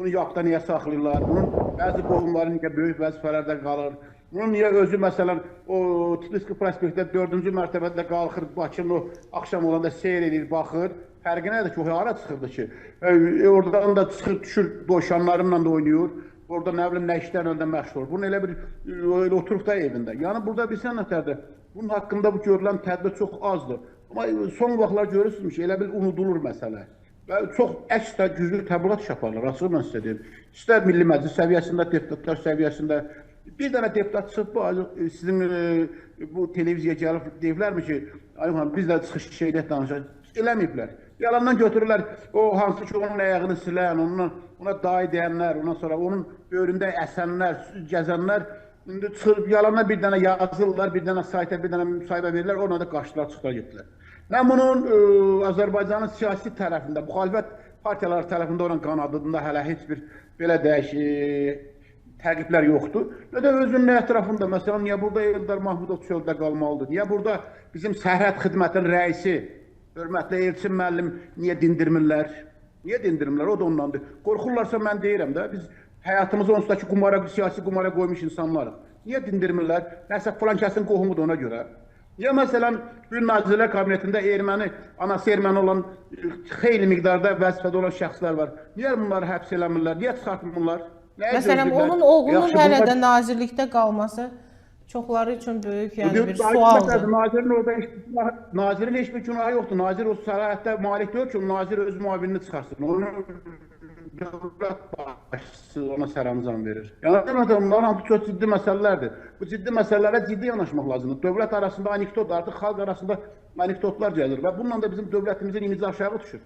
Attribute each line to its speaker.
Speaker 1: Bunu yadda niyə saxlayırlar? Bunun bəzi qohumları niyə böyük vəzifələrdə qalır? Bunun niyə özü, məsələn, o Tifliski prospektdə 4-cü mərtəbədə qalxır, Bakının o axşam olanda seyr edir, baxır. Fərqi nədir ki, o hara çıxırdı ki? Oradan da çıxır, düşür, doşanlarımla da oynayır. Orada nə bilim, nə işlərlə də məşğul olur. Bunun elə bir, elə oturub da evində. Yəni, burada bilsən nətərdir, bunun haqqında bu görülən tədbir çox azdır. Amma son vaxtlar görürsünüz ki, elə bir unudulur məsələ. Və çox əks güclü təbliğat iş aparırlar, açıq mən sizə deyim. İstər Milli Məclis səviyyəsində, deputatlar səviyyəsində. Bir dənə deputat çıxıb, sizin bu televiziyaya gəlib deyiblərmi ki, Ayxan, biz də çıxış şeydə danışaq. Eləməyiblər. Yalandan götürürlər, o hansı ki, onun ayağını silən, ona dayı deyənlər, ondan sonra onun böyründə əsənlər, gəzənlər, indi çıxıb yalandan bir dənə yazırlar, bir dənə sayta, bir dənə müsahibə verirlər, ona da qaçdılar, çıxdılar, getdilər. Mən bunun Azərbaycanın siyasi tərəfində, müxalifət partiyaları tərəfində olan qanadında hələ heç bir belə təqiblər yoxdur. Və də özünün ətrafında, məsələn, niyə burada Eldar Mahmudov çöldə qalmalıdır? Niyə burada bizim sərhəd xidmətinin rəisi, hörmətli Elçin müəllim niyə dindirmirlər? Niyə dindirmirlər? O da ondandır. Qorxurlarsa mən deyirəm də, biz həyatımızı onsuz da ki, siyasi qumara qoymuş insanlarıq. Niyə dindirmirlər? Nəsə filan kəsin qohumudur ona görə. Niyə məsələn, bir Nazirlər Kabinetində anası erməni olan xeyli miqdarda vəzifədə olan şəxslər var. Niyə bunları həbs eləmirlər? Niyə çıxartmırlar?
Speaker 2: Məsələn, onun oğlunun hələ də nazirlikdə qalması çoxları üçün böyük bir sualdır.
Speaker 1: Nazirin heç bir günahı yoxdur. Nazir o sərahətdə malik deyil ki, nazir öz müavinini çıxarsın. Onu dövlət başçısı ona sərəncam verir. Yəni, bunlar hamısı çox ciddi məsələlərdir. Bu ciddi məsələlərə ciddi yanaşmaq lazımdır. Dövlət arasında anekdot, artıq xalq arasında anekdotlar gəlir və bununla da bizim dövlətimizin imici aşağı düşür.